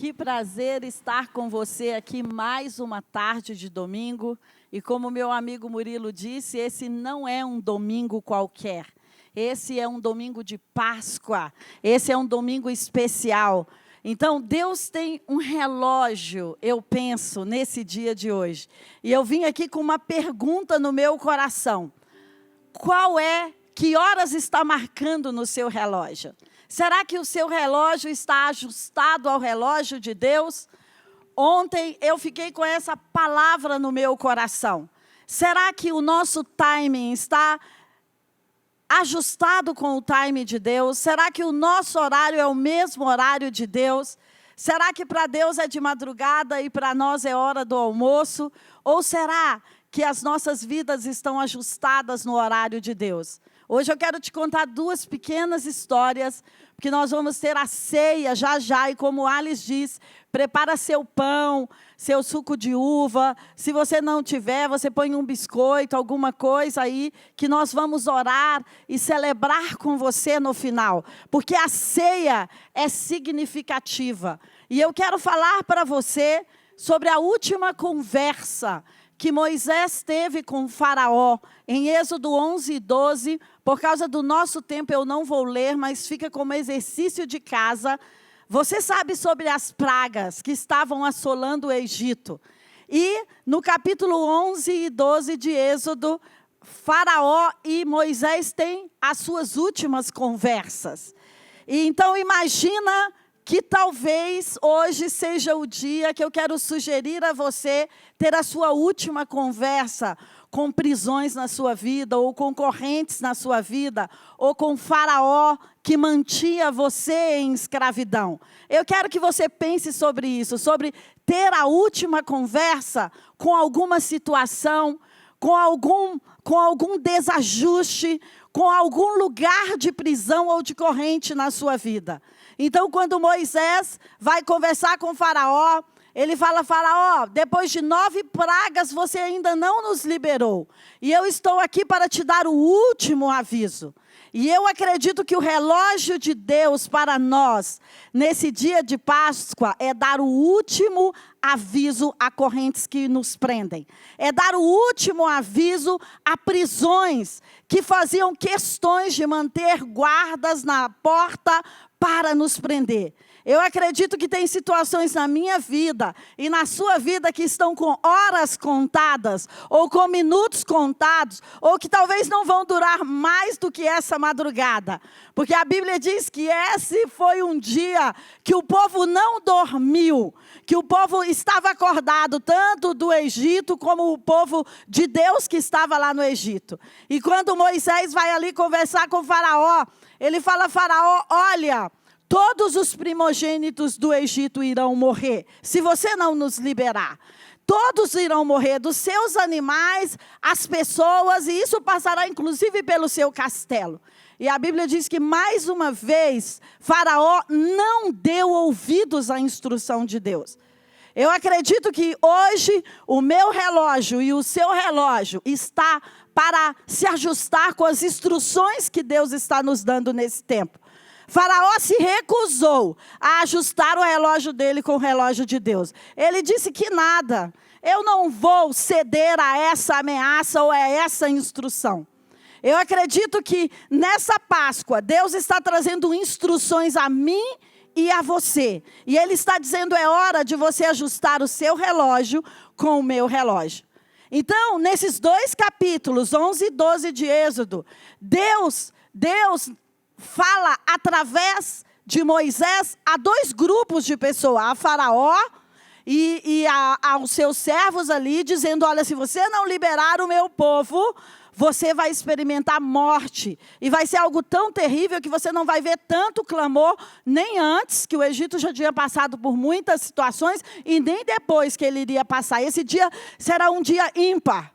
Que prazer estar com você aqui mais uma tarde de domingo. E como meu amigo Murilo disse, esse não é um domingo qualquer. Esse é um domingo de Páscoa. Esse é um domingo especial. Então, Deus tem um relógio, eu penso, nesse dia de hoje. E eu vim aqui com uma pergunta no meu coração. Que horas está marcando no seu relógio? Será que o seu relógio está ajustado ao relógio de Deus? Ontem eu fiquei com essa palavra no meu coração. Será que o nosso timing está ajustado com o timing de Deus? Será que o nosso horário é o mesmo horário de Deus? Será que para Deus é de madrugada e para nós é hora do almoço? Ou será que as nossas vidas estão ajustadas no horário de Deus? Hoje eu quero te contar duas pequenas histórias, porque nós vamos ter a ceia já, e como Alice diz, prepara seu pão, seu suco de uva. Se você não tiver, você põe um biscoito, alguma coisa aí, que nós vamos orar e celebrar com você no final. Porque a ceia é significativa. E eu quero falar para você sobre a última conversa que Moisés teve com o Faraó, em Êxodo 11 e 12, por causa do nosso tempo eu não vou ler, mas fica como exercício de casa. Você sabe sobre as pragas que estavam assolando o Egito. E no capítulo 11 e 12 de Êxodo, Faraó e Moisés têm as suas últimas conversas. E então imagina que talvez hoje seja o dia que eu quero sugerir a você ter a sua última conversa com prisões na sua vida, ou com correntes na sua vida, ou com Faraó que mantinha você em escravidão. Eu quero que você pense sobre isso, sobre ter a última conversa com alguma situação, com algum desajuste, com algum lugar de prisão ou de corrente na sua vida. Então, quando Moisés vai conversar com Faraó, ele fala: Faraó, depois de 9 pragas você ainda não nos liberou. E eu estou aqui para te dar o último aviso. E eu acredito que o relógio de Deus para nós, nesse dia de Páscoa, é dar o último aviso a correntes que nos prendem. É dar o último aviso a prisões que faziam questões de manter guardas na porta para nos prender. Eu acredito que tem situações na minha vida e na sua vida que estão com horas contadas, ou com minutos contados, ou que talvez não vão durar mais do que essa madrugada. Porque a Bíblia diz que esse foi um dia que o povo não dormiu, que o povo estava acordado, tanto do Egito como o povo de Deus que estava lá no Egito. E quando Moisés vai ali conversar com o Faraó, ele fala: Faraó, olha, todos os primogênitos do Egito irão morrer, se você não nos liberar. Todos irão morrer, dos seus animais, as pessoas, e isso passará inclusive pelo seu castelo. E a Bíblia diz que mais uma vez, Faraó não deu ouvidos à instrução de Deus. Eu acredito que hoje o meu relógio e o seu relógio está para se ajustar com as instruções que Deus está nos dando nesse tempo. Faraó se recusou a ajustar o relógio dele com o relógio de Deus. Ele disse que nada, eu não vou ceder a essa ameaça ou a essa instrução. Eu acredito que nessa Páscoa, Deus está trazendo instruções a mim e a você. E Ele está dizendo: é hora de você ajustar o seu relógio com o meu relógio. Então, nesses 2 capítulos, 11 e 12 de Êxodo, Deus fala através de Moisés a 2 grupos de pessoas, a Faraó e aos seus servos ali, dizendo: olha, se você não liberar o meu povo, você vai experimentar morte. E vai ser algo tão terrível que você não vai ver tanto clamor, nem antes, que o Egito já tinha passado por muitas situações, e nem depois que ele iria passar. Esse dia será um dia ímpar.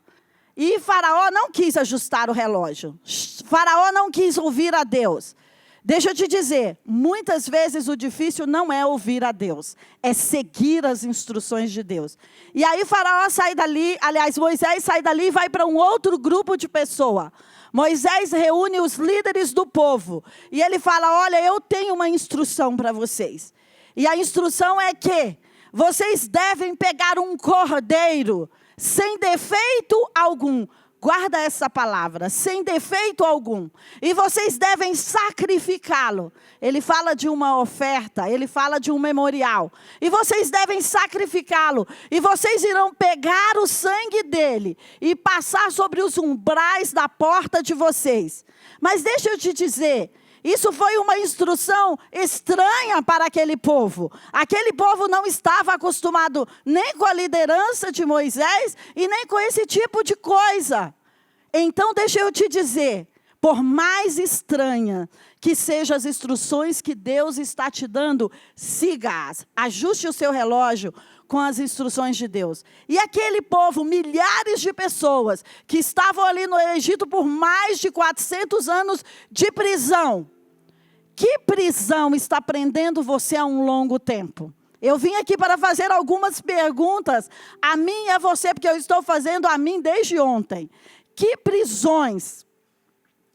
E Faraó não quis ajustar o relógio. Faraó não quis ouvir a Deus. Deixa eu te dizer, muitas vezes o difícil não é ouvir a Deus, é seguir as instruções de Deus. E aí Faraó sai dali, Moisés sai dali e vai para um outro grupo de pessoas. Moisés reúne os líderes do povo e ele fala: olha, eu tenho uma instrução para vocês. E a instrução é que vocês devem pegar um cordeiro sem defeito algum. Guarda essa palavra, sem defeito algum. E vocês devem sacrificá-lo. Ele fala de uma oferta, ele fala de um memorial. E vocês devem sacrificá-lo. E vocês irão pegar o sangue dele e passar sobre os umbrais da porta de vocês. Mas deixa eu te dizer, isso foi uma instrução estranha para aquele povo. Aquele povo não estava acostumado nem com a liderança de Moisés e nem com esse tipo de coisa. Então, deixa eu te dizer, por mais estranha que sejam as instruções que Deus está te dando, siga-as. Ajuste o seu relógio com as instruções de Deus. E aquele povo, milhares de pessoas que estavam ali no Egito por mais de 400 anos de prisão. Que prisão está prendendo você há um longo tempo? Eu vim aqui para fazer algumas perguntas a mim e a você, porque eu estou fazendo a mim desde ontem. Que prisões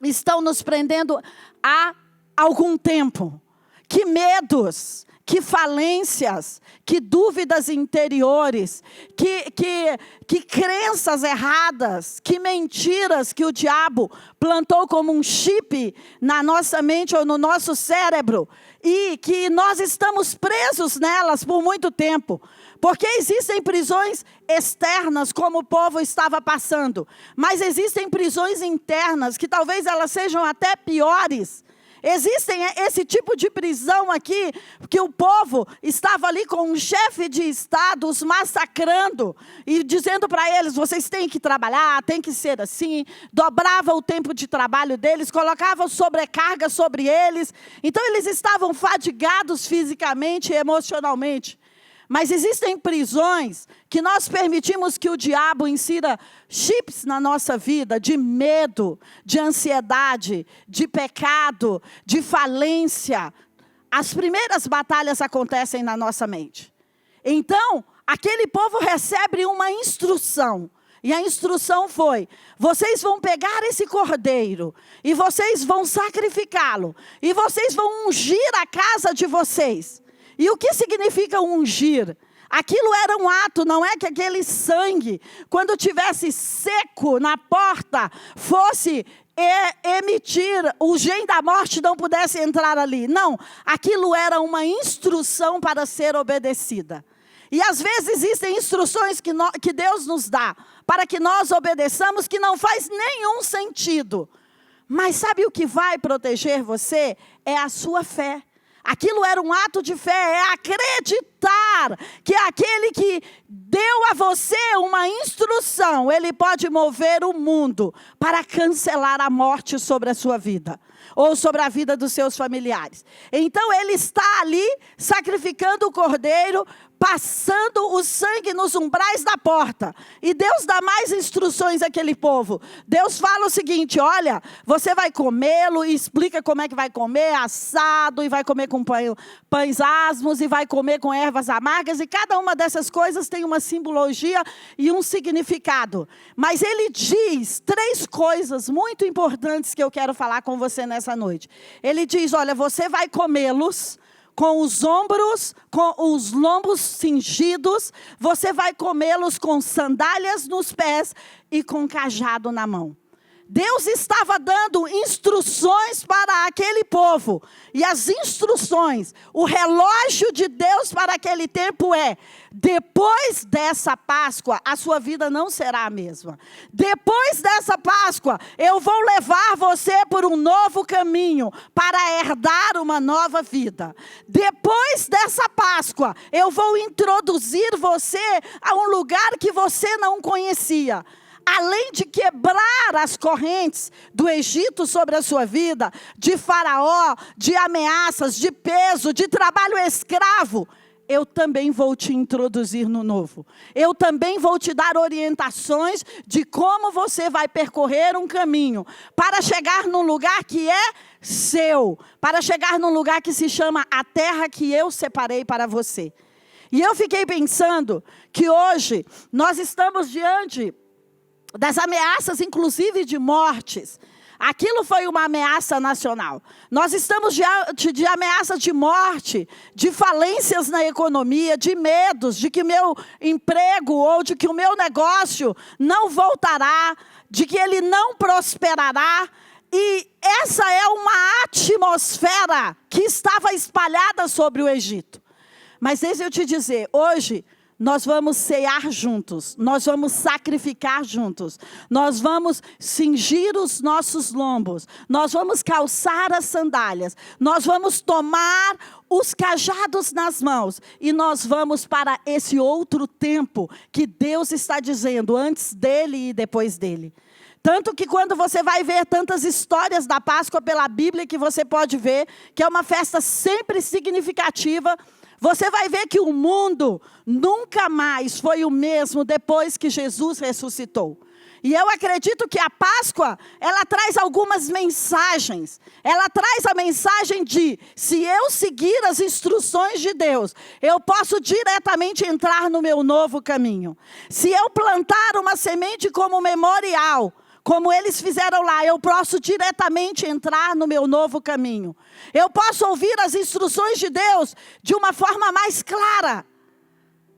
estão nos prendendo há algum tempo? Que medos, que falências, que dúvidas interiores, que crenças erradas, que mentiras que o diabo plantou como um chip na nossa mente ou no nosso cérebro e que nós estamos presos nelas por muito tempo. Porque existem prisões externas, como o povo estava passando, mas existem prisões internas, que talvez elas sejam até piores. Existem esse tipo de prisão aqui, que o povo estava ali com um chefe de estado os massacrando e dizendo para eles, vocês têm que trabalhar, tem que ser assim, dobrava o tempo de trabalho deles, colocava sobrecarga sobre eles. Então eles estavam fadigados fisicamente e emocionalmente. Mas existem prisões que nós permitimos que o diabo insira chips na nossa vida, de medo, de ansiedade, de pecado, de falência. As primeiras batalhas acontecem na nossa mente. Então, aquele povo recebe uma instrução. E a instrução foi, vocês vão pegar esse cordeiro, e vocês vão sacrificá-lo, e vocês vão ungir a casa de vocês. E o que significa ungir? Aquilo era um ato, não é que aquele sangue, quando tivesse seco na porta, fosse emitir, o gen da morte não pudesse entrar ali. Não, aquilo era uma instrução para ser obedecida. E às vezes existem instruções que Deus nos dá, para que nós obedeçamos, que não faz nenhum sentido. Mas sabe o que vai proteger você? É a sua fé. Aquilo era um ato de fé, é acreditar que aquele que deu a você uma instrução, ele pode mover o mundo para cancelar a morte sobre a sua vida, ou sobre a vida dos seus familiares. Então ele está ali sacrificando o cordeiro, passando o sangue nos umbrais da porta. E Deus dá mais instruções àquele povo. Deus fala o seguinte, olha, você vai comê-lo, e explica como é que vai comer, assado, e vai comer com pães asmos, e vai comer com ervas amargas, e cada uma dessas coisas tem uma simbologia e um significado. Mas ele diz 3 coisas muito importantes que eu quero falar com você nessa noite. Ele diz, olha, você vai comê-los com os lombos cingidos, você vai comê-los com sandálias nos pés e com cajado na mão. Deus estava dando instruções para aquele povo. E as instruções, o relógio de Deus para aquele tempo é: depois dessa Páscoa, a sua vida não será a mesma. Depois dessa Páscoa, eu vou levar você por um novo caminho, para herdar uma nova vida. Depois dessa Páscoa, eu vou introduzir você a um lugar que você não conhecia. Além de quebrar as correntes do Egito sobre a sua vida, de Faraó, de ameaças, de peso, de trabalho escravo, eu também vou te introduzir no novo. Eu também vou te dar orientações de como você vai percorrer um caminho para chegar num lugar que é seu, para chegar num lugar que se chama a terra que eu separei para você. E eu fiquei pensando que hoje nós estamos diante das ameaças, inclusive de mortes. Aquilo foi uma ameaça nacional. Nós estamos diante de ameaças de morte, de falências na economia, de medos, de que meu emprego ou de que o meu negócio não voltará, de que ele não prosperará. E essa é uma atmosfera que estava espalhada sobre o Egito. Mas deixa eu te dizer, hoje nós vamos cear juntos, nós vamos sacrificar juntos, nós vamos cingir os nossos lombos, nós vamos calçar as sandálias, nós vamos tomar os cajados nas mãos e nós vamos para esse outro tempo que Deus está dizendo antes dele e depois dele. Tanto que quando você vai ver tantas histórias da Páscoa pela Bíblia, que você pode ver que é uma festa sempre significativa, você vai ver que o mundo nunca mais foi o mesmo depois que Jesus ressuscitou. E eu acredito que a Páscoa, ela traz algumas mensagens. Ela traz a mensagem de, se eu seguir as instruções de Deus, eu posso diretamente entrar no meu novo caminho. Se eu plantar uma semente como memorial, como eles fizeram lá, eu posso diretamente entrar no meu novo caminho. Eu posso ouvir as instruções de Deus de uma forma mais clara.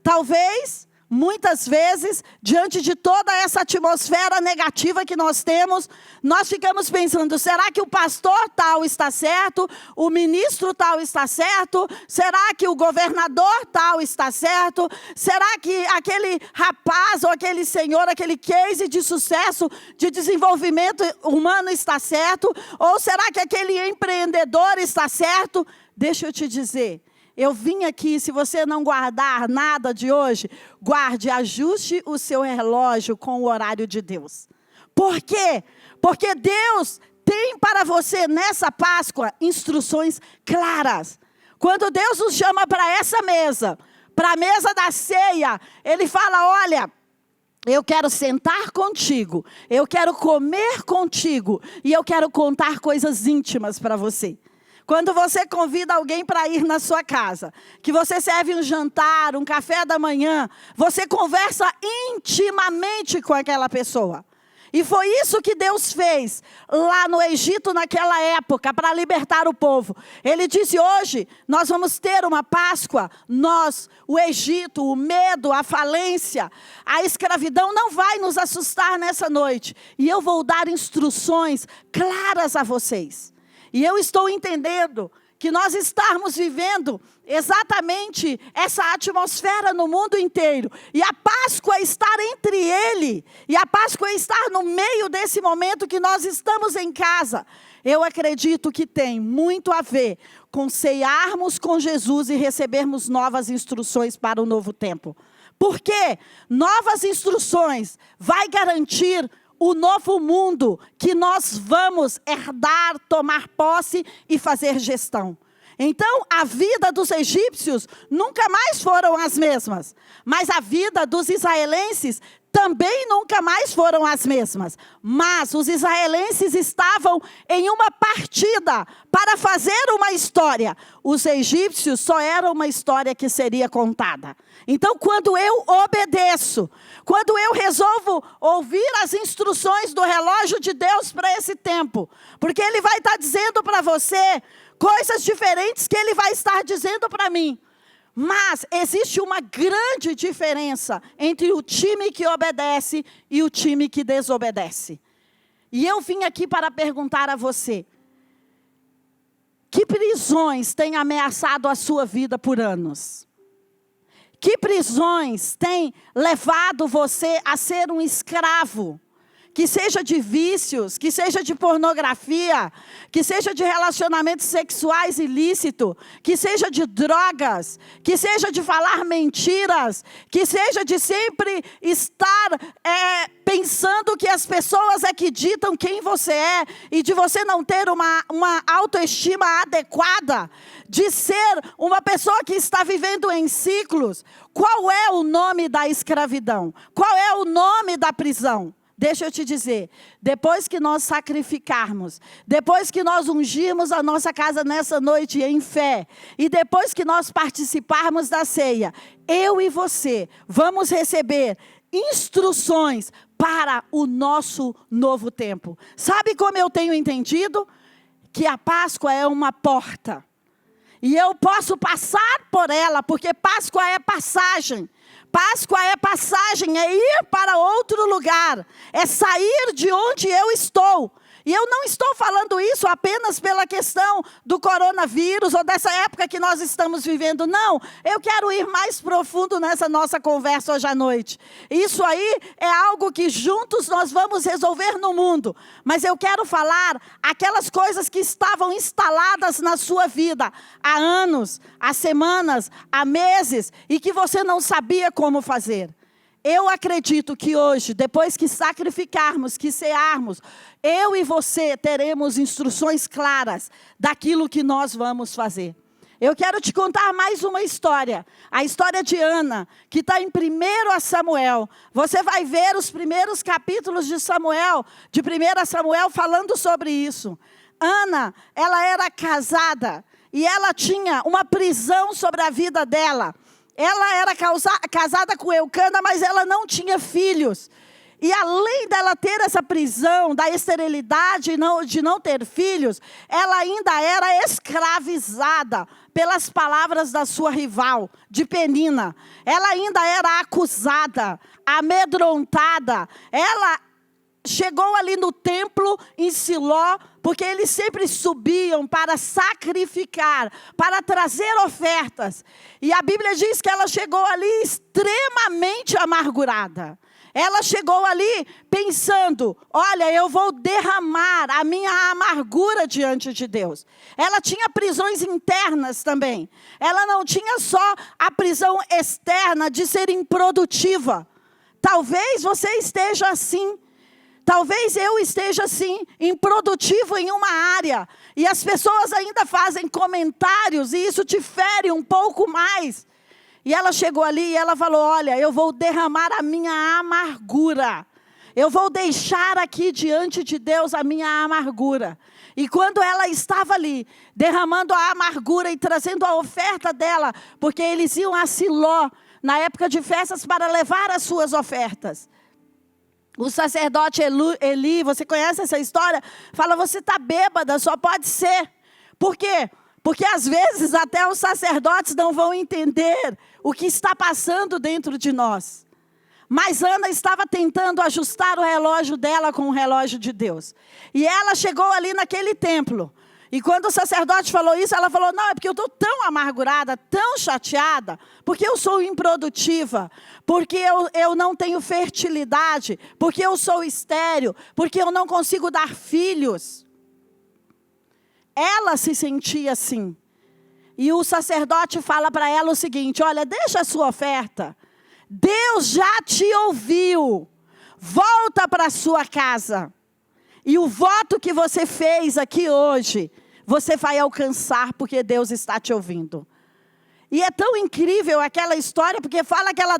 Talvez, muitas vezes, diante de toda essa atmosfera negativa que nós temos, nós ficamos pensando, será que o pastor tal está certo? O ministro tal está certo? Será que o governador tal está certo? Será que aquele rapaz ou aquele senhor, aquele case de sucesso, de desenvolvimento humano está certo? Ou será que aquele empreendedor está certo? Deixa eu te dizer. Eu vim aqui, se você não guardar nada de hoje, guarde, ajuste o seu relógio com o horário de Deus. Por quê? Porque Deus tem para você nessa Páscoa instruções claras. Quando Deus nos chama para essa mesa, para a mesa da ceia, Ele fala, olha, eu quero sentar contigo, eu quero comer contigo e eu quero contar coisas íntimas para você. Quando você convida alguém para ir na sua casa, que você serve um jantar, um café da manhã, você conversa intimamente com aquela pessoa. E foi isso que Deus fez lá no Egito naquela época, para libertar o povo. Ele disse, hoje nós vamos ter uma Páscoa, nós, o Egito, o medo, a falência, a escravidão não vai nos assustar nessa noite. E eu vou dar instruções claras a vocês. E eu estou entendendo que nós estamos vivendo exatamente essa atmosfera no mundo inteiro. E a Páscoa estar entre ele. E a Páscoa estar no meio desse momento que nós estamos em casa. Eu acredito que tem muito a ver com cearmos com Jesus e recebermos novas instruções para o novo tempo. Porque novas instruções vai garantir o novo mundo que nós vamos herdar, tomar posse e fazer gestão. Então, a vida dos egípcios nunca mais foram as mesmas. Mas a vida dos israelenses também nunca mais foram as mesmas. Mas os israelenses estavam em uma partida para fazer uma história. Os egípcios só eram uma história que seria contada. Então, quando eu obedeço, quando eu resolvo ouvir as instruções do relógio de Deus para esse tempo, porque Ele vai estar dizendo para você coisas diferentes que Ele vai estar dizendo para mim. Mas existe uma grande diferença entre o time que obedece e o time que desobedece. E eu vim aqui para perguntar a você, que prisões têm ameaçado a sua vida por anos? Que prisões têm levado você a ser um escravo? Que seja de vícios, que seja de pornografia, que seja de relacionamentos sexuais ilícitos, que seja de drogas, que seja de falar mentiras, que seja de sempre estar pensando que as pessoas é que ditam quem você é e de você não ter uma autoestima adequada, de ser uma pessoa que está vivendo em ciclos. Qual é o nome da escravidão? Qual é o nome da prisão? Deixa eu te dizer, depois que nós sacrificarmos, depois que nós ungirmos a nossa casa nessa noite em fé, e depois que nós participarmos da ceia, eu e você vamos receber instruções para o nosso novo tempo. Sabe como eu tenho entendido? Que a Páscoa é uma porta. E eu posso passar por ela, porque Páscoa é passagem. Páscoa é passagem, é ir para outro lugar. É sair de onde eu estou. E eu não estou falando isso apenas pela questão do coronavírus ou dessa época que nós estamos vivendo. Não, eu quero ir mais profundo nessa nossa conversa hoje à noite. Isso aí é algo que juntos nós vamos resolver no mundo. Mas eu quero falar aquelas coisas que estavam instaladas na sua vida há anos, há semanas, há meses, e que você não sabia como fazer. Eu acredito que hoje, depois que sacrificarmos, que cearmos, eu e você teremos instruções claras daquilo que nós vamos fazer. Eu quero te contar mais uma história. A história de Ana, que está em 1 Samuel. Você vai ver os primeiros capítulos de Samuel, de 1 Samuel, falando sobre isso. Ana, ela era casada e ela tinha uma prisão sobre a vida dela. Ela era casada com Eucana, mas ela não tinha filhos. E além dela ter essa prisão da esterilidade, de não ter filhos, ela ainda era escravizada pelas palavras da sua rival, de Penina. Ela ainda era acusada, amedrontada. Ela chegou ali no templo em Siló, porque eles sempre subiam para sacrificar, para trazer ofertas. E a Bíblia diz que ela chegou ali extremamente amargurada. Ela chegou ali pensando, olha, eu vou derramar a minha amargura diante de Deus. Ela tinha prisões internas também. Ela não tinha só a prisão externa de ser improdutiva. Talvez você esteja assim. Talvez eu esteja assim, improdutivo em uma área. E as pessoas ainda fazem comentários e isso te fere um pouco mais. E ela chegou ali e ela falou, olha, eu vou derramar a minha amargura. Eu vou deixar aqui diante de Deus a minha amargura. E quando ela estava ali, derramando a amargura e trazendo a oferta dela, porque eles iam a Siló, na época de festas, para levar as suas ofertas. O sacerdote Eli, você conhece essa história? Fala, você está bêbada, só pode ser. Por quê? Porque às vezes até os sacerdotes não vão entender o que está passando dentro de nós. Mas Ana estava tentando ajustar o relógio dela com o relógio de Deus. E ela chegou ali naquele templo. E quando o sacerdote falou isso, ela falou, não, é porque eu estou tão amargurada, tão chateada, porque eu sou improdutiva, porque eu não tenho fertilidade, porque eu sou estéril, porque eu não consigo dar filhos. Ela se sentia assim. E o sacerdote fala para ela o seguinte, olha, deixa a sua oferta, Deus já te ouviu, volta para a sua casa. E o voto que você fez aqui hoje, você vai alcançar porque Deus está te ouvindo. E é tão incrível aquela história, porque fala que ela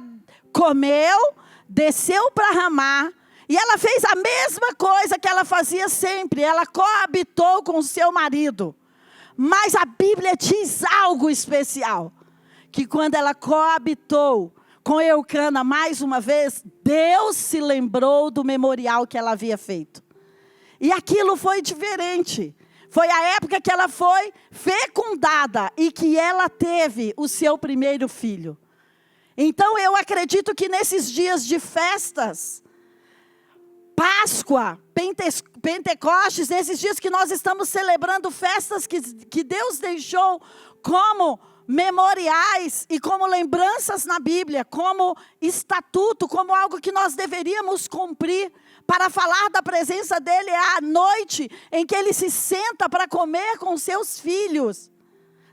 comeu, desceu para Ramá, e ela fez a mesma coisa que ela fazia sempre, ela coabitou com o seu marido. Mas a Bíblia diz algo especial, que quando ela coabitou com Eucana mais uma vez, Deus se lembrou do memorial que ela havia feito. E aquilo foi diferente. Foi a época que ela foi fecundada e que ela teve o seu primeiro filho. Então eu acredito que nesses dias de festas, Páscoa, Pentecostes, nesses dias que nós estamos celebrando festas que Deus deixou como memoriais e como lembranças na Bíblia, como estatuto, como algo que nós deveríamos cumprir, para falar da presença dele à noite, em que ele se senta para comer com seus filhos,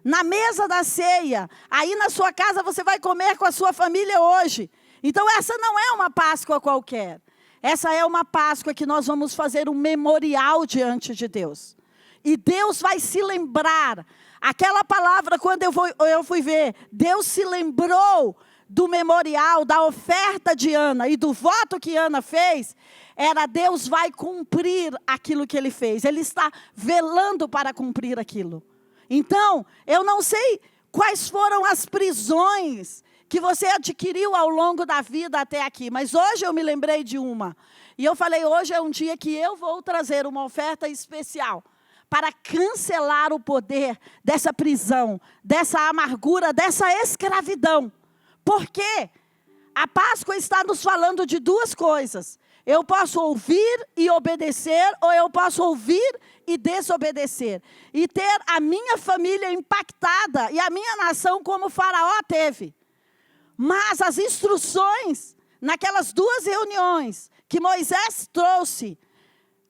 na mesa da ceia. Aí na sua casa você vai comer com a sua família hoje. Então essa não é uma Páscoa qualquer. Essa é uma Páscoa que nós vamos fazer um memorial diante de Deus. E Deus vai se lembrar. Aquela palavra, quando eu fui ver, Deus se lembrou do memorial, da oferta de Ana e do voto que Ana fez, era Deus vai cumprir aquilo que ele fez. Ele está velando para cumprir aquilo. Então, eu não sei quais foram as prisões que você adquiriu ao longo da vida até aqui. Mas hoje eu me lembrei de uma. E eu falei, hoje é um dia que eu vou trazer uma oferta especial para cancelar o poder dessa prisão, dessa amargura, dessa escravidão. Por quê? A Páscoa está nos falando de duas coisas. Eu posso ouvir e obedecer, ou eu posso ouvir e desobedecer. E ter a minha família impactada e a minha nação como Faraó teve. Mas as instruções, naquelas duas reuniões que Moisés trouxe,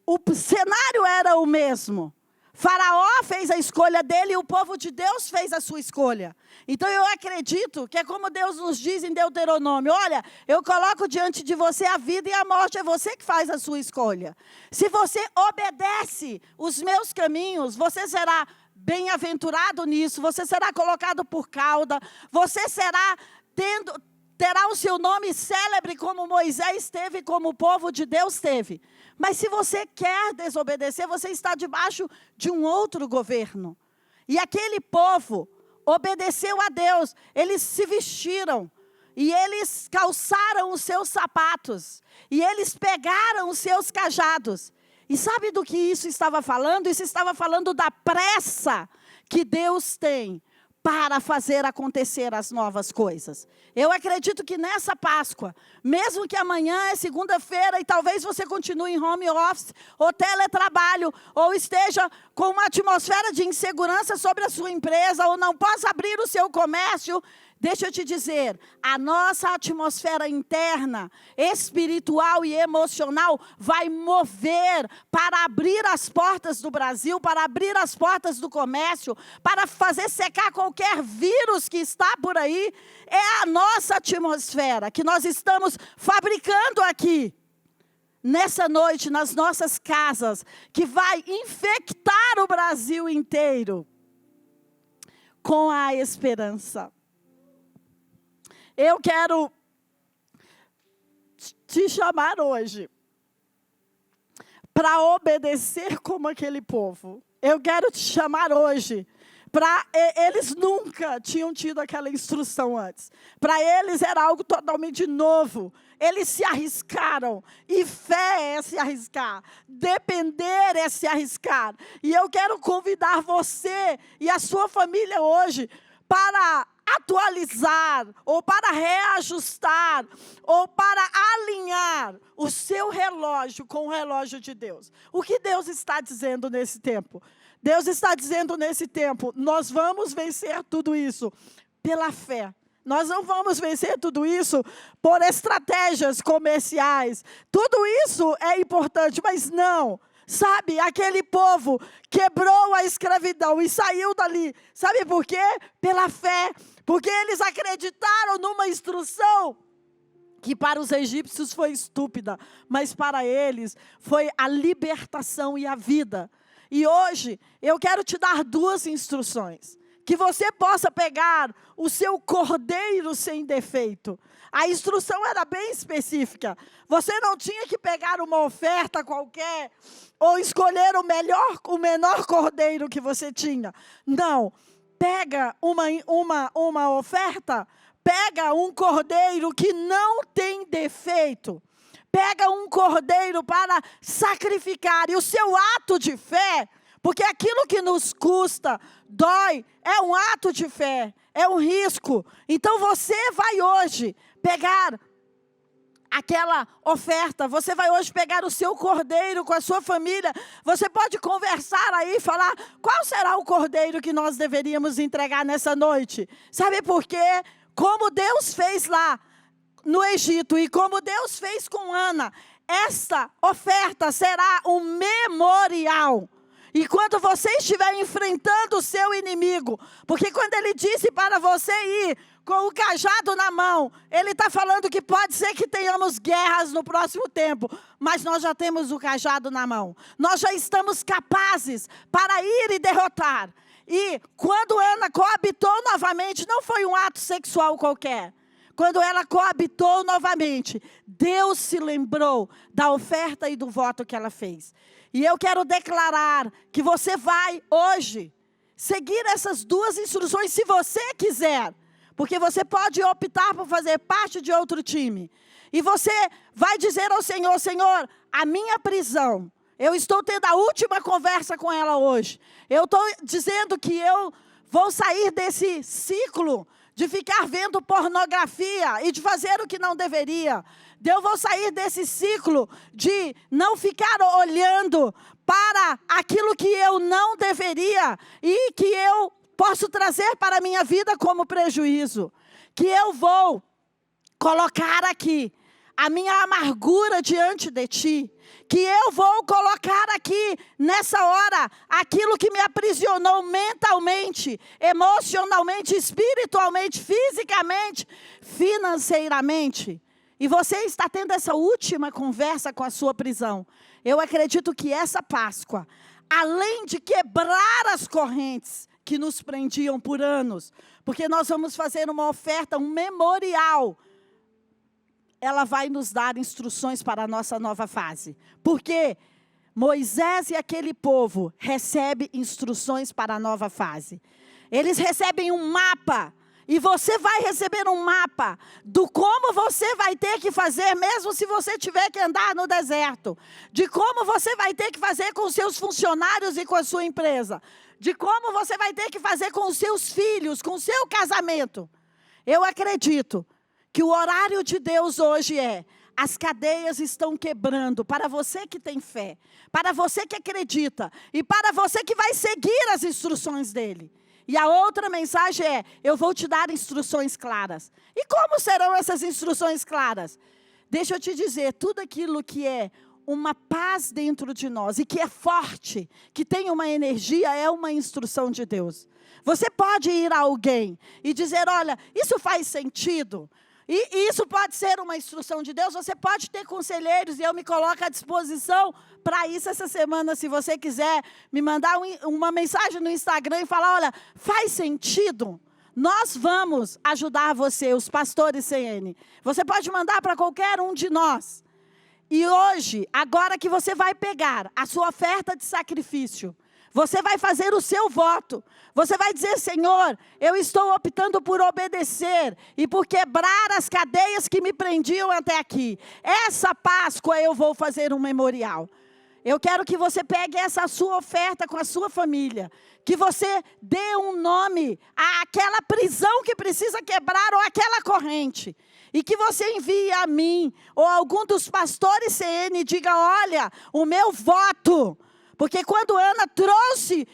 o cenário era o mesmo. Faraó fez a escolha dele e o povo de Deus fez a sua escolha. Então eu acredito que é como Deus nos diz em Deuteronômio: olha, eu coloco diante de você a vida e a morte, é você que faz a sua escolha. Se você obedece os meus caminhos, você será bem-aventurado nisso, você será colocado por cauda, você terá o seu nome célebre como Moisés teve, como o povo de Deus teve. Mas se você quer desobedecer, você está debaixo de um outro governo. E aquele povo obedeceu a Deus, eles se vestiram, e eles calçaram os seus sapatos, e eles pegaram os seus cajados. E sabe do que isso estava falando? Isso estava falando da pressa que Deus tem para fazer acontecer as novas coisas. Eu acredito que nessa Páscoa, mesmo que amanhã é segunda-feira e talvez você continue em home office, ou teletrabalho, ou esteja com uma atmosfera de insegurança sobre a sua empresa, ou não possa abrir o seu comércio, deixa eu te dizer, a nossa atmosfera interna, espiritual e emocional vai mover para abrir as portas do Brasil, para abrir as portas do comércio, para fazer secar qualquer vírus que está por aí. É a nossa atmosfera que nós estamos fabricando aqui, nessa noite, nas nossas casas, que vai infectar o Brasil inteiro com a esperança. Eu quero te chamar hoje para obedecer como aquele povo. Eu quero te chamar hoje para... Eles nunca tinham tido aquela instrução antes. Para eles era algo totalmente novo. Eles se arriscaram. E fé é se arriscar. Depender é se arriscar. E eu quero convidar você e a sua família hoje para atualizar, ou para reajustar, ou para alinhar o seu relógio com o relógio de Deus. O que Deus está dizendo nesse tempo? Deus está dizendo nesse tempo, nós vamos vencer tudo isso pela fé. Nós não vamos vencer tudo isso por estratégias comerciais. Tudo isso é importante, mas não. Sabe, aquele povo quebrou a escravidão e saiu dali. Sabe por quê? Pela fé. Porque eles acreditaram numa instrução que para os egípcios foi estúpida, mas para eles foi a libertação e a vida. E hoje eu quero te dar duas instruções. Que você possa pegar o seu cordeiro sem defeito. A instrução era bem específica. Você não tinha que pegar uma oferta qualquer ou escolher o menor cordeiro que você tinha. Não. Pega uma oferta, pega um cordeiro que não tem defeito. Pega um cordeiro para sacrificar. E o seu ato de fé, porque aquilo que nos custa, dói, é um ato de fé, é um risco. Então você vai hoje pegar aquela oferta, você vai hoje pegar o seu cordeiro com a sua família, você pode conversar aí, falar, qual será o cordeiro que nós deveríamos entregar nessa noite? Sabe por quê? Como Deus fez lá no Egito e como Deus fez com Ana, esta oferta será um memorial. E quando você estiver enfrentando o seu inimigo, porque quando ele disse para você ir com o cajado na mão, ele está falando que pode ser que tenhamos guerras no próximo tempo, mas nós já temos o cajado na mão. Nós já estamos capazes para ir e derrotar. E quando Ana coabitou novamente, não foi um ato sexual qualquer. Quando ela coabitou novamente, Deus se lembrou da oferta e do voto que ela fez. E eu quero declarar que você vai hoje seguir essas duas instruções, se você quiser. Porque você pode optar por fazer parte de outro time. E você vai dizer ao Senhor, Senhor, a minha prisão, eu estou tendo a última conversa com ela hoje. Eu estou dizendo que eu vou sair desse ciclo de ficar vendo pornografia e de fazer o que não deveria. Eu vou sair desse ciclo de não ficar olhando para aquilo que eu não deveria e que eu posso trazer para a minha vida como prejuízo. Que eu vou colocar aqui a minha amargura diante de ti, que eu vou colocar aqui, nessa hora, aquilo que me aprisionou mentalmente, emocionalmente, espiritualmente, fisicamente, financeiramente. E você está tendo essa última conversa com a sua prisão. Eu acredito que essa Páscoa, além de quebrar as correntes que nos prendiam por anos, porque nós vamos fazer uma oferta, um memorial, ela vai nos dar instruções para a nossa nova fase. Porque Moisés e aquele povo recebem instruções para a nova fase. Eles recebem um mapa. E você vai receber um mapa do como você vai ter que fazer, mesmo se você tiver que andar no deserto. De como você vai ter que fazer com os seus funcionários e com a sua empresa. De como você vai ter que fazer com os seus filhos, com o seu casamento. Eu acredito que o horário de Deus hoje as cadeias estão quebrando para você que tem fé, para você que acredita e para você que vai seguir as instruções dele. E a outra mensagem eu vou te dar instruções claras. E como serão essas instruções claras? Deixa eu te dizer, tudo aquilo que é uma paz dentro de nós e que é forte, que tem uma energia, é uma instrução de Deus. Você pode ir a alguém e dizer, olha, isso faz sentido? E isso pode ser uma instrução de Deus. Você pode ter conselheiros e eu me coloco à disposição para isso essa semana. Se você quiser me mandar uma mensagem no Instagram e falar, olha, faz sentido? Nós vamos ajudar você, os pastores CN. Você pode mandar para qualquer um de nós. E hoje, agora que você vai pegar a sua oferta de sacrifício, você vai fazer o seu voto. Você vai dizer, Senhor, eu estou optando por obedecer e por quebrar as cadeias que me prendiam até aqui. Essa Páscoa eu vou fazer um memorial. Eu quero que você pegue essa sua oferta com a sua família. Que você dê um nome àquela prisão que precisa quebrar ou àquela corrente. E que você envie a mim ou a algum dos pastores CN e diga, olha, o meu voto. Porque quando Ana trouxe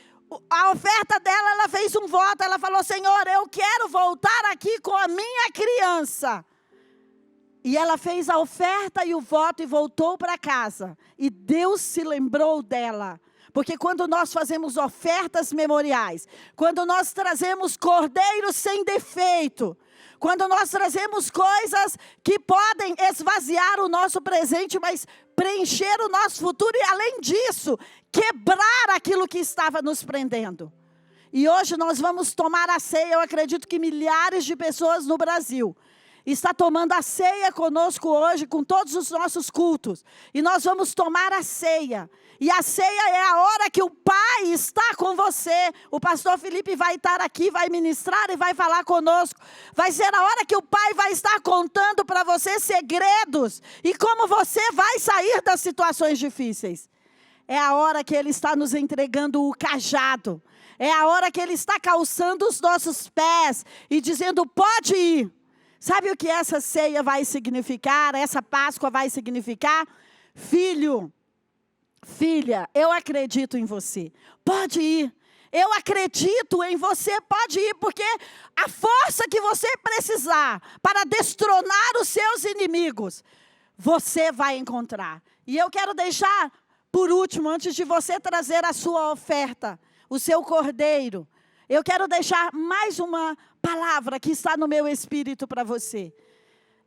a oferta dela, ela fez um voto. Ela falou, Senhor, eu quero voltar aqui com a minha criança. E ela fez a oferta e o voto e voltou para casa. E Deus se lembrou dela. Porque quando nós fazemos ofertas memoriais, quando nós trazemos cordeiros sem defeito, quando nós trazemos coisas que podem esvaziar o nosso presente, mas preencher o nosso futuro e, além disso, quebrar aquilo que estava nos prendendo. E hoje nós vamos tomar a ceia. Eu acredito que milhares de pessoas no Brasil está tomando a ceia conosco hoje, com todos os nossos cultos. E nós vamos tomar a ceia. E a ceia é a hora que o Pai está com você. O pastor Felipe vai estar aqui, vai ministrar e vai falar conosco. Vai ser a hora que o Pai vai estar contando para você segredos. E como você vai sair das situações difíceis. É a hora que Ele está nos entregando o cajado. É a hora que Ele está calçando os nossos pés e dizendo, pode ir. Sabe o que essa ceia vai significar? Essa Páscoa vai significar? Filho, filha, eu acredito em você. Pode ir. Eu acredito em você, pode ir, porque a força que você precisar para destronar os seus inimigos, você vai encontrar. E eu quero deixar, por último, antes de você trazer a sua oferta, o seu cordeiro, eu quero deixar mais uma palavra que está no meu espírito para você.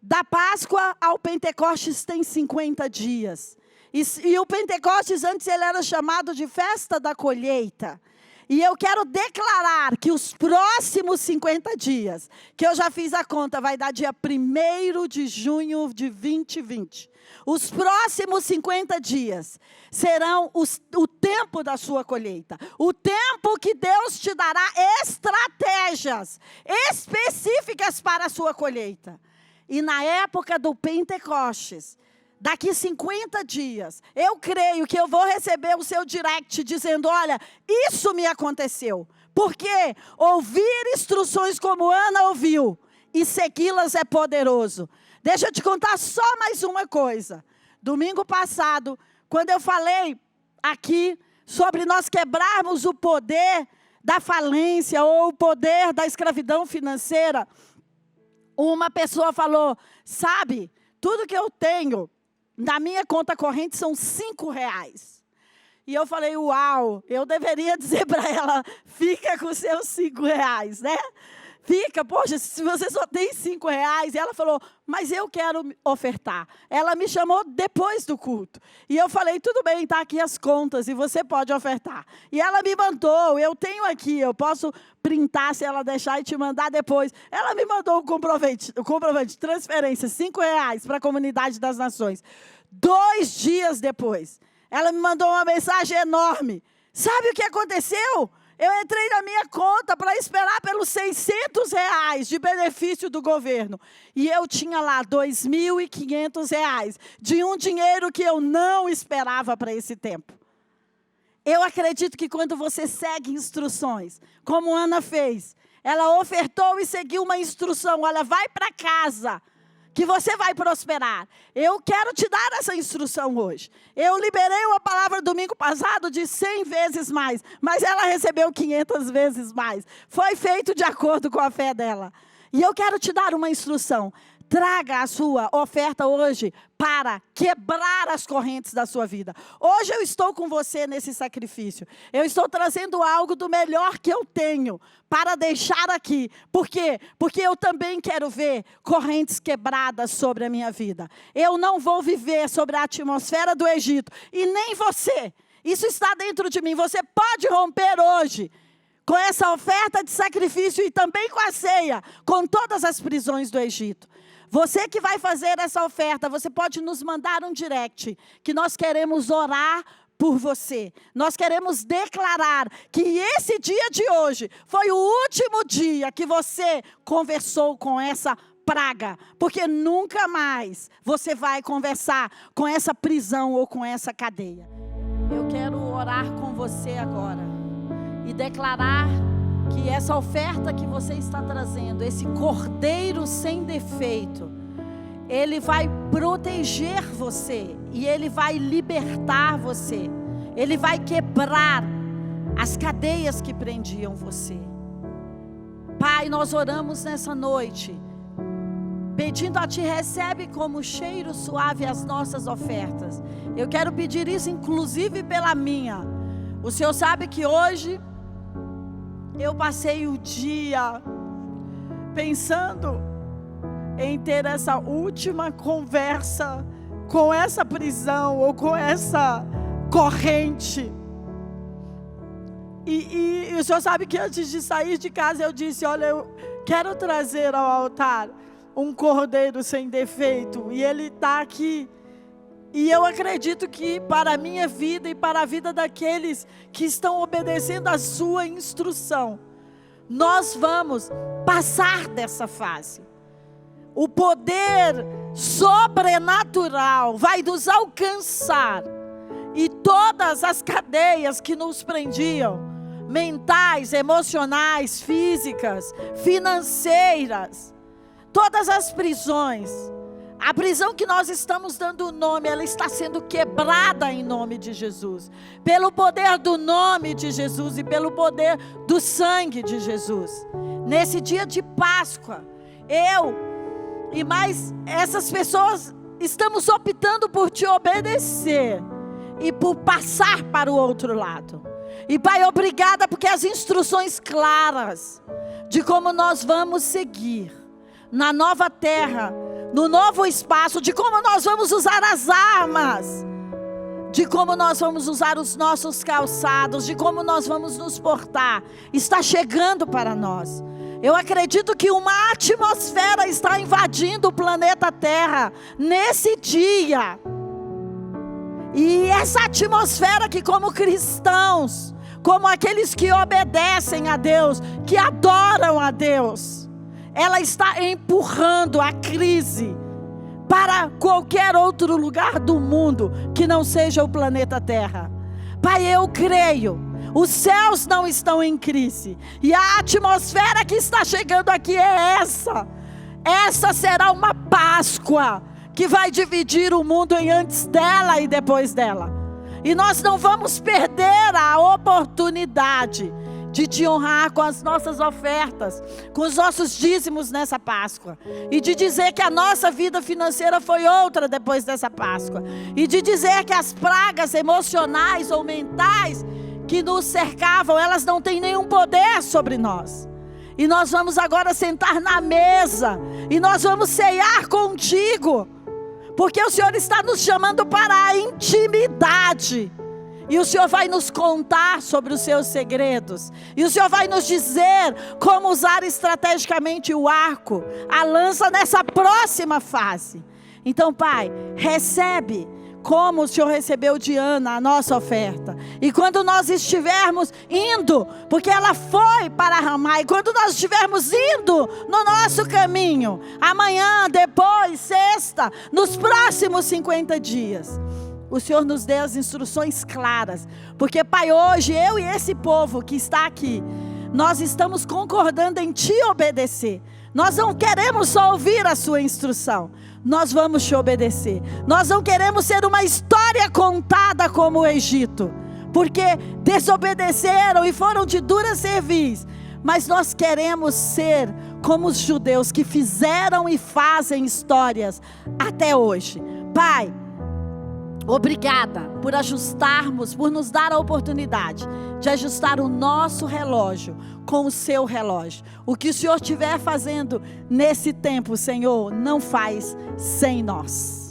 Da Páscoa ao Pentecostes tem 50 dias. E o Pentecostes antes ele era chamado de festa da colheita. E eu quero declarar que os próximos 50 dias, que eu já fiz a conta, vai dar dia 1º de junho de 2020. Os próximos 50 dias serão o tempo da sua colheita. O tempo que Deus te dará estratégias específicas para a sua colheita. E na época do Pentecostes, daqui 50 dias, eu creio que eu vou receber o seu direct dizendo, olha, isso me aconteceu. Porque ouvir instruções como Ana ouviu e segui-las é poderoso. Deixa eu te contar só mais uma coisa. Domingo passado, quando eu falei aqui sobre nós quebrarmos o poder da falência ou o poder da escravidão financeira, uma pessoa falou, sabe, tudo que eu tenho na minha conta corrente são R$5. E eu falei, uau, eu deveria dizer para ela, fica com seus R$5, né? Fica, poxa, se você só tem R$5. E ela falou, mas eu quero ofertar. Ela me chamou depois do culto. E eu falei, tudo bem, está aqui as contas e você pode ofertar. E ela me mandou, eu tenho aqui, eu posso printar se ela deixar e te mandar depois. Ela me mandou o comprovante de transferência, R$5 para a Comunidade das Nações. 2 dias depois, ela me mandou uma mensagem enorme. Sabe o que aconteceu? Eu entrei na minha conta para esperar pelos R$600 de benefício do governo. E eu tinha lá R$2.500 de um dinheiro que eu não esperava para esse tempo. Eu acredito que quando você segue instruções, como Ana fez, ela ofertou e seguiu uma instrução, olha, vai para casa, que você vai prosperar. Eu quero te dar essa instrução hoje. Eu liberei uma palavra domingo passado de 100 vezes mais, mas ela recebeu 500 vezes mais. Foi feito de acordo com a fé dela. E eu quero te dar uma instrução. Traga a sua oferta hoje para quebrar as correntes da sua vida. Hoje eu estou com você nesse sacrifício. Eu estou trazendo algo do melhor que eu tenho para deixar aqui. Por quê? Porque eu também quero ver correntes quebradas sobre a minha vida. Eu não vou viver sobre a atmosfera do Egito. E nem você. Isso está dentro de mim. Você pode romper hoje com essa oferta de sacrifício e também com a ceia, com todas as prisões do Egito. Você que vai fazer essa oferta, você pode nos mandar um direct, que nós queremos orar por você. Nós queremos declarar que esse dia de hoje foi o último dia que você conversou com essa praga, porque nunca mais você vai conversar com essa prisão ou com essa cadeia. Eu quero orar com você agora e declarar que essa oferta que você está trazendo, esse cordeiro sem defeito, ele vai proteger você e ele vai libertar você. Ele vai quebrar as cadeias que prendiam você. Pai, nós oramos nessa noite, pedindo a Ti, recebe como cheiro suave as nossas ofertas. Eu quero pedir isso inclusive pela minha. O Senhor sabe que hoje eu passei o dia pensando em ter essa última conversa com essa prisão ou com essa corrente. E o Senhor sabe que antes de sair de casa eu disse, olha, eu quero trazer ao altar um cordeiro sem defeito. E ele está aqui. E eu acredito que para a minha vida e para a vida daqueles que estão obedecendo a sua instrução, nós vamos passar dessa fase. O poder sobrenatural vai nos alcançar. E todas as cadeias que nos prendiam, mentais, emocionais, físicas, financeiras, todas as prisões, a prisão que nós estamos dando o nome, ela está sendo quebrada em nome de Jesus. Pelo poder do nome de Jesus e pelo poder do sangue de Jesus. Nesse dia de Páscoa, eu e mais essas pessoas estamos optando por te obedecer e por passar para o outro lado. E Pai, obrigada porque as instruções claras de como nós vamos seguir na nova terra, no novo espaço, de como nós vamos usar as armas de como nós vamos usar os nossos calçados, de como nós vamos nos portar, está chegando para nós. Eu acredito que uma atmosfera está invadindo o planeta Terra nesse dia. E essa atmosfera que, como cristãos, como aqueles que obedecem a Deus, que adoram a Deus, ela está empurrando a crise para qualquer outro lugar do mundo que não seja o planeta Terra. Pai, eu creio, os céus não estão em crise, e a atmosfera que está chegando aqui é essa. Essa será uma Páscoa que vai dividir o mundo em antes dela e depois dela. E nós não vamos perder a oportunidade de te honrar com as nossas ofertas, com os nossos dízimos nessa Páscoa, e de dizer que a nossa vida financeira foi outra depois dessa Páscoa, e de dizer que as pragas emocionais ou mentais que nos cercavam, elas não têm nenhum poder sobre nós. E nós vamos agora sentar na mesa, e nós vamos ceiar contigo, porque o Senhor está nos chamando para a intimidade. E o Senhor vai nos contar sobre os seus segredos. E o Senhor vai nos dizer como usar estrategicamente o arco, a lança nessa próxima fase. Então, Pai, recebe como o Senhor recebeu de Ana a nossa oferta. E quando nós estivermos indo, porque ela foi para Ramá, e quando nós estivermos indo no nosso caminho, amanhã, depois, sexta, nos próximos 50 dias, o Senhor nos dê as instruções claras, porque, Pai, hoje eu e esse povo que está aqui, nós estamos concordando em te obedecer. Nós não queremos só ouvir a sua instrução, nós vamos te obedecer. Nós não queremos ser uma história contada como o Egito, porque desobedeceram e foram de dura cerviz, mas nós queremos ser como os judeus que fizeram e fazem histórias até hoje. Pai, obrigada por ajustarmos, por nos dar a oportunidade de ajustar o nosso relógio com o seu relógio. O que o Senhor estiver fazendo nesse tempo, Senhor, não faz sem nós.